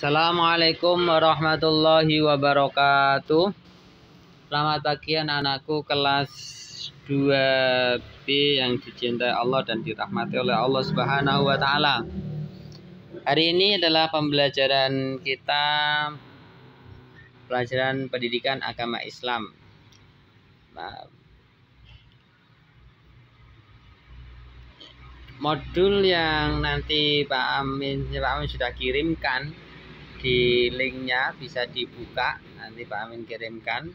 Assalamualaikum warahmatullahi wabarakatuh. Selamat pagi anak-anakku kelas 2B yang dicintai Allah dan dirahmati oleh Allah Subhanahu wa taala. Hari ini adalah pembelajaran kita pelajaran pendidikan agama Islam. Modul yang nanti Pak Amin sudah kirimkan di linknya, bisa dibuka, nanti Pak Amin kirimkan.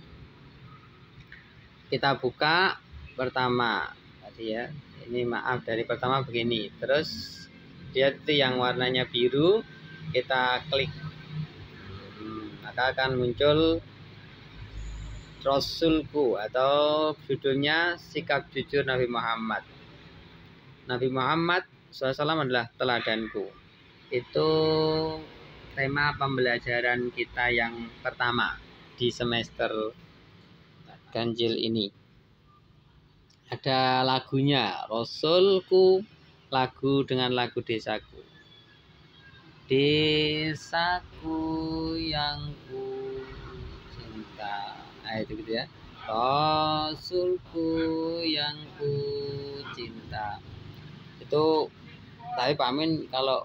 Kita buka pertama tadi ya, ini maaf dari pertama begini, terus dia itu yang warnanya biru, kita klik, maka akan muncul Rasulku atau judulnya Sikap Jujur Nabi Muhammad. Nabi Muhammad SAW adalah teladanku. Itu tema pembelajaran kita yang pertama di semester ganjil ini. Ada lagunya, Rasulku, lagu dengan lagu desaku. Desaku yang ku cinta. Nah, itu gitu ya. Rasulku yang ku cinta. Itu tapi Pak Amin kalau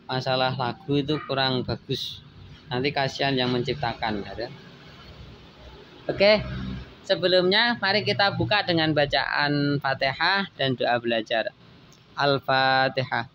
masalah lagu itu kurang bagus, nanti kasihan yang menciptakan ya. Oke, sebelumnya mari kita buka dengan bacaan Fatihah dan doa belajar. Al-Fatihah.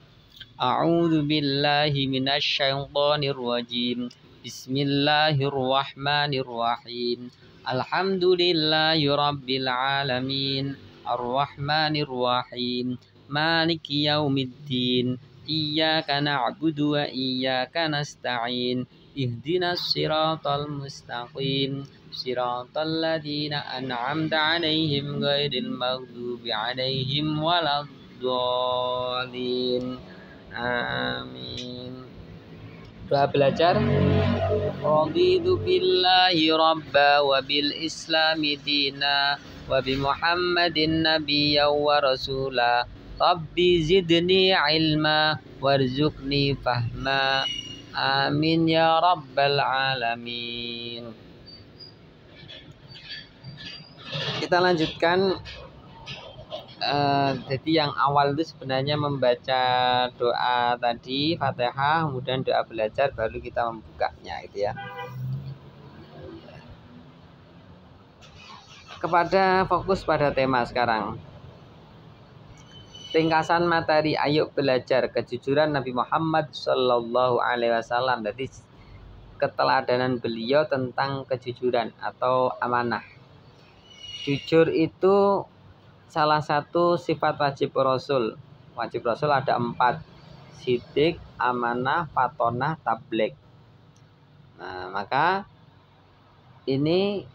A'udzu billahi minasyaitonir rajim. Bismillahirrahmanirrahim. Alhamdulillahi rabbil alamin. Ar-Rahmanir Rahim. Maliki yaumiddin. Iyyaka na'budu wa iyyaka nasta'in. Ihdinas siratal mustaqim. Siratal ladzina an'amta 'alaihim ghairil maghdubi 'alaihim waladdallin. Amin. Doa belajar. Raditu billahi rabba wa bil islami dina wa bi Muhammadin nabiyya wa rasula. Rabbi zidni ilma warzuqni fahma. Amin ya rabbal alamin. Kita lanjutkan. Jadi yang awal itu sebenarnya membaca doa tadi Fatihah, kemudian doa belajar, baru kita membukanya gitu ya. Kepada fokus pada tema sekarang. Ringkasan materi, ayo belajar kejujuran Nabi Muhammad Sallallahu Alaihi Wasallam. Jadi keteladanan beliau tentang kejujuran atau amanah. Jujur itu salah satu sifat wajib Rasul. Wajib Rasul ada 4: sidik, amanah, fatonah, tabligh. Nah, maka ini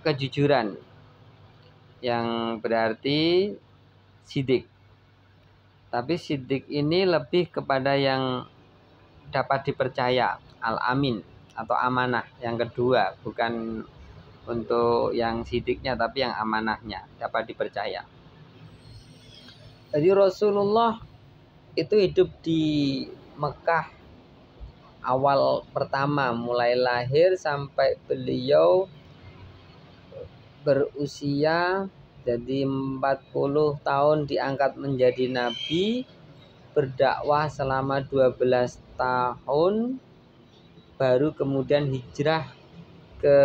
kejujuran yang berarti sidik. Tapi sidik ini lebih kepada yang dapat dipercaya, al-amin atau amanah yang kedua, bukan untuk yang sidiknya tapi yang amanahnya dapat dipercaya. Jadi Rasulullah itu hidup di Mekah awal pertama, mulai lahir sampai beliau berusia jadi 40 tahun diangkat menjadi nabi, berdakwah selama 12 tahun, baru kemudian hijrah ke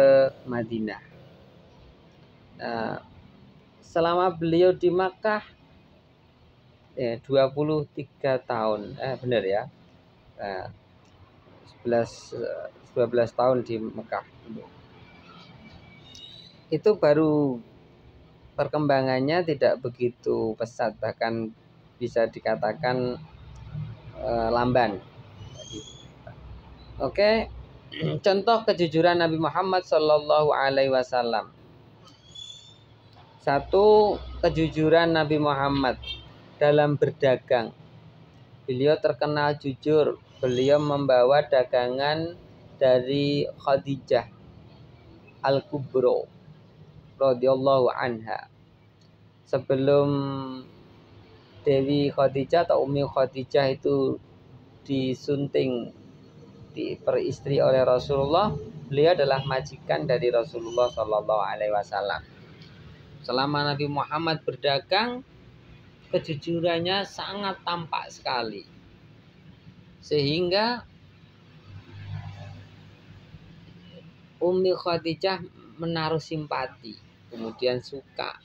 Madinah. Nah, selama beliau di Makkah 23 tahun, benar ya, 12 tahun di Mekah. Itu baru perkembangannya tidak begitu pesat, bahkan bisa dikatakan lamban. Oke, contoh kejujuran Nabi Muhammad Sallallahu Alaihi Wasallam. 1. Kejujuran Nabi Muhammad dalam berdagang. Beliau terkenal jujur. Beliau membawa dagangan dari Khadijah Al-Kubro radhiyallahu anha sebelum Dewi Khadijah atau Ummi Khadijah itu disunting, diperistri oleh Rasulullah, beliau adalah majikan dari Rasulullah Shallallahu Alaihi Wasallam. Selama Nabi Muhammad berdagang, kejujurannya sangat tampak sekali, sehingga Ummi Khadijah menaruh simpati, kemudian suka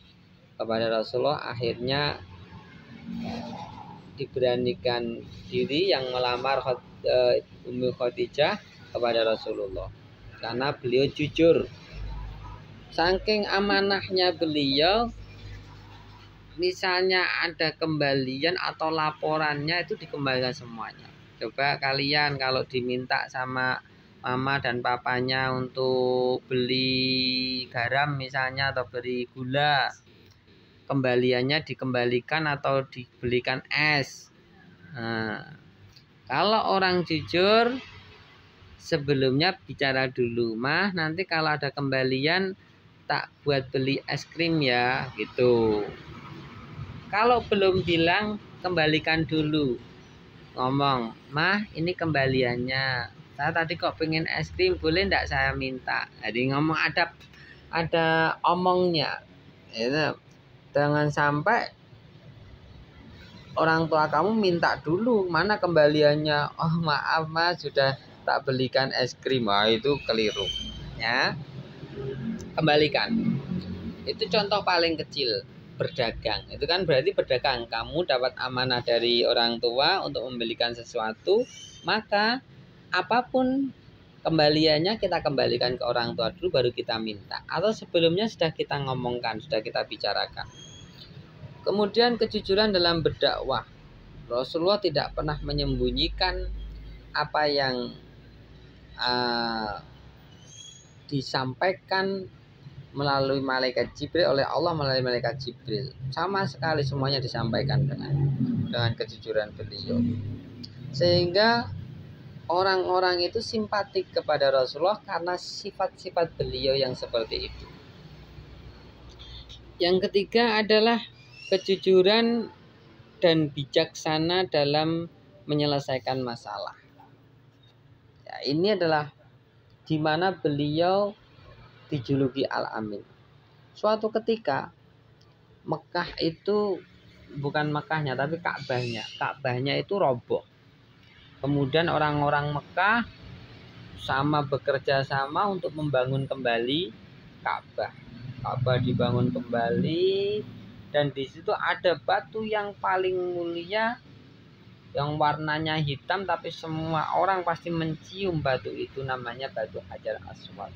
kepada Rasulullah. Akhirnya diberanikan diri yang melamar Ummi Khadijah kepada Rasulullah karena beliau jujur. Saking amanahnya beliau, misalnya ada kembalian atau laporannya itu dikembalikan semuanya. Coba kalian kalau diminta sama mama dan papanya untuk beli garam misalnya atau beli gula, kembaliannya dikembalikan atau dibelikan es. Nah, kalau orang jujur sebelumnya bicara dulu, mah nanti kalau ada kembalian tak buat beli es krim ya, gitu. Kalau belum bilang, kembalikan dulu. Ngomong, mah ini kembaliannya, saya tadi kok pengen es krim, boleh enggak saya minta? Jadi ngomong ada omongnya. Itu. Jangan sampai orang tua kamu minta dulu, mana kembaliannya? Oh maaf mas, sudah tak belikan es krim. Wah, itu keliru ya. Kembalikan. Itu contoh paling kecil berdagang. Itu kan berarti berdagang, kamu dapat amanah dari orang tua untuk membelikan sesuatu, maka apapun kembaliannya kita kembalikan ke orang tua dulu, baru kita minta. Atau sebelumnya sudah kita ngomongkan, sudah kita bicarakan. Kemudian kejujuran dalam berdakwah. Rasulullah tidak pernah menyembunyikan apa yang disampaikan melalui malaikat Jibril oleh Allah melalui malaikat Jibril. Sama sekali semuanya disampaikan dengan kejujuran beliau. Sehingga orang-orang itu simpatik kepada Rasulullah karena sifat-sifat beliau yang seperti itu. Yang ketiga adalah kejujuran dan bijaksana dalam menyelesaikan masalah. Ya, ini adalah di mana beliau dijuluki Al-Amin. Suatu ketika Mekah itu, bukan Mekahnya tapi Ka'bahnya. Ka'bahnya itu roboh. Kemudian orang-orang Mekah bekerja sama untuk membangun kembali Ka'bah. Ka'bah dibangun kembali, dan di situ ada batu yang paling mulia yang warnanya hitam, tapi semua orang pasti mencium batu itu, namanya batu Hajar Aswad.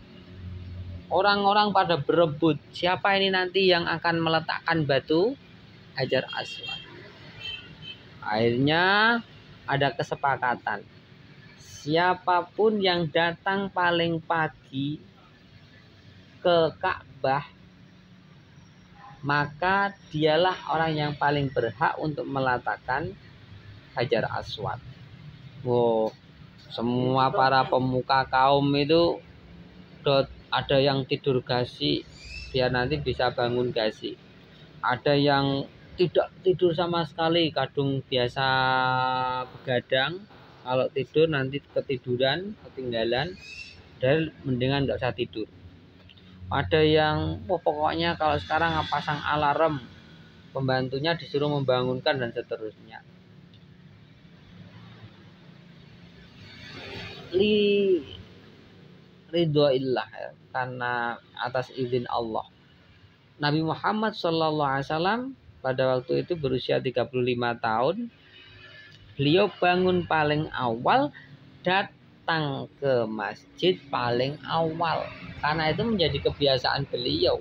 Orang-orang pada berebut, siapa ini nanti yang akan meletakkan batu Hajar Aswad. Akhirnya ada kesepakatan, siapapun yang datang paling pagi ke Ka'bah, maka dialah orang yang paling berhak untuk meletakkan Hajar Aswad. Wow, semua para pemuka kaum itu ada yang tidur gasi biar nanti bisa bangun gasi. Ada yang tidak tidur sama sekali, kadung biasa begadang. Kalau tidur nanti ketiduran, ketinggalan, dan mendingan nggak usah tidur. Ada yang pokoknya kalau sekarang pasang alarm, pembantunya disuruh membangunkan dan seterusnya. Ridhoillah, ya, karena atas izin Allah. Nabi Muhammad SAW pada waktu itu berusia 35 tahun. Beliau bangun paling awal, datang ke masjid paling awal, karena itu menjadi kebiasaan beliau.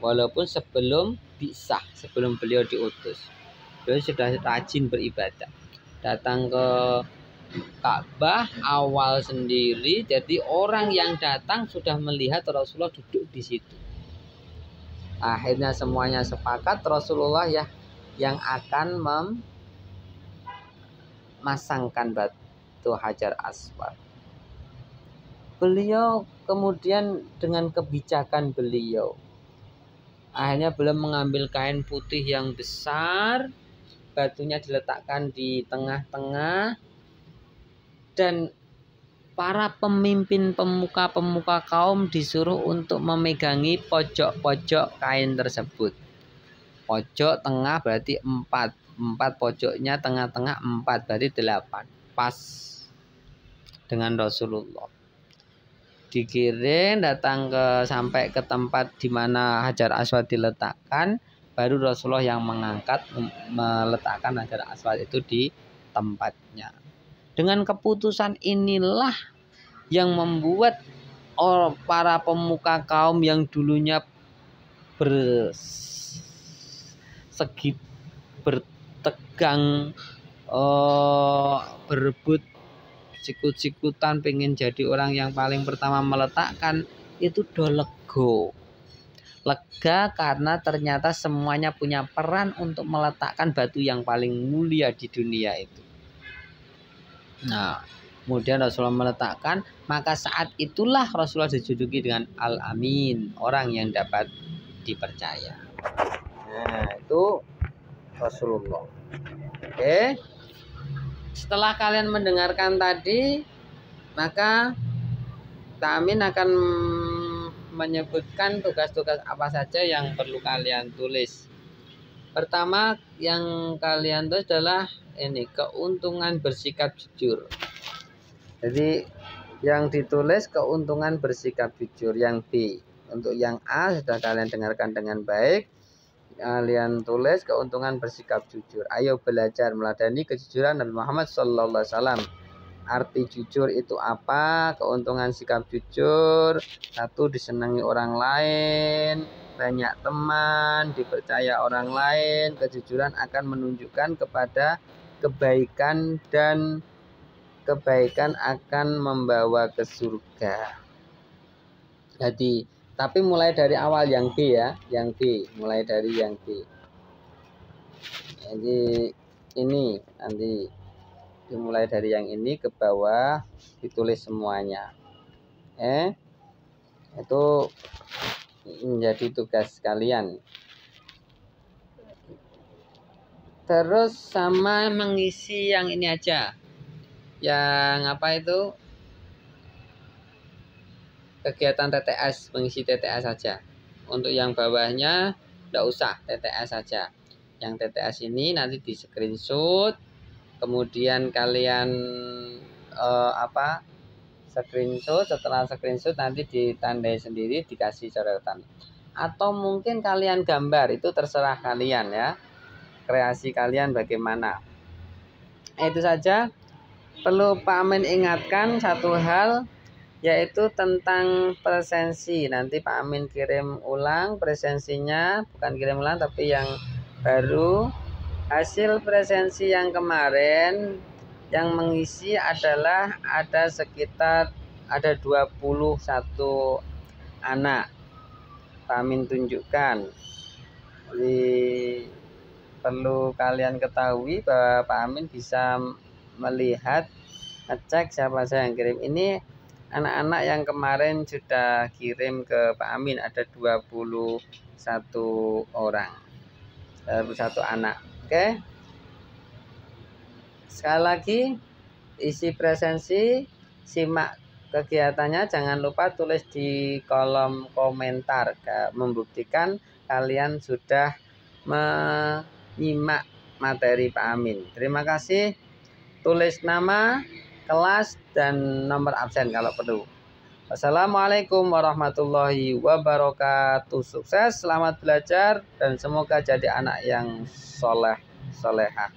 Walaupun sebelum bisah, sebelum beliau diutus, beliau sudah rajin beribadah. Datang ke Ka'bah awal sendiri, jadi orang yang datang sudah melihat Rasulullah duduk di situ. Akhirnya semuanya sepakat Rasulullah ya yang akan memasangkan batu Hajar Aswad. Beliau kemudian dengan kebijakan beliau, akhirnya beliau mengambil kain putih yang besar, batunya diletakkan di tengah-tengah, dan para pemimpin pemuka-pemuka kaum disuruh untuk memegangi pojok-pojok kain tersebut. Pojok tengah berarti 4, pojoknya tengah-tengah 4, berarti 8, pas dengan Rasulullah. Dikirim datang sampai ke tempat di mana Hajar Aswad diletakkan, baru Rasulullah yang meletakkan Hajar Aswad itu di tempatnya. Dengan keputusan inilah yang membuat para pemuka kaum yang dulunya bertegang, berebut sikut-sikutan pengen jadi orang yang paling pertama meletakkan, itu lega karena ternyata semuanya punya peran untuk meletakkan batu yang paling mulia di dunia itu. Nah, kemudian Rasulullah meletakkan, maka saat itulah Rasulullah dijuluki dengan Al-Amin, orang yang dapat dipercaya. Nah, itu Rasulullah. Oke. Setelah kalian mendengarkan tadi, maka Amin akan menyebutkan tugas-tugas apa saja yang perlu kalian tulis. Pertama yang kalian tulis adalah ini, keuntungan bersikap jujur. Jadi yang ditulis keuntungan bersikap jujur. Yang B. Untuk yang A sudah kalian dengarkan dengan baik. Kalian tulis keuntungan bersikap jujur. Ayo belajar meladani kejujuran Nabi Muhammad SAW. Arti jujur itu apa? Keuntungan sikap jujur: 1. Disenangi orang lain, banyak teman, dipercaya orang lain. Kejujuran akan menunjukkan kepada kebaikan, dan kebaikan akan membawa ke surga. Jadi tapi mulai dari awal yang B ya, yang B, mulai dari yang B. Jadi ini nanti dimulai dari yang ini ke bawah, ditulis semuanya. Itu menjadi tugas kalian. Terus sama mengisi yang ini aja. Yang apa itu? Kegiatan TTS, mengisi TTS saja. Untuk yang bawahnya tidak usah, TTS saja. Yang TTS ini nanti di screenshot, kemudian kalian screenshot. Setelah screenshot nanti ditandai sendiri, dikasih coretan. Atau mungkin kalian gambar, itu terserah kalian ya. Kreasi kalian bagaimana. Itu saja. Perlu Pak Amin ingatkan satu hal, yaitu tentang presensi. Nanti Pak Amin kirim ulang presensinya, bukan kirim ulang tapi yang baru. Hasil presensi yang kemarin yang mengisi adalah ada sekitar 21 anak. Pak Amin tunjukkan. Jadi perlu kalian ketahui bahwa Pak Amin bisa melihat, ngecek siapa saja yang kirim. Ini anak-anak yang kemarin sudah kirim ke Pak Amin, ada 21 orang, 21 anak. Oke. Sekali lagi, isi presensi, simak kegiatannya, jangan lupa tulis di kolom komentar membuktikan kalian sudah menyimak materi Pak Amin. Terima kasih. Tulis nama, kelas, dan nomor absen kalau perlu. Wassalamualaikum warahmatullahi wabarakatuh. Sukses, selamat belajar, dan semoga jadi anak yang soleh, solehah.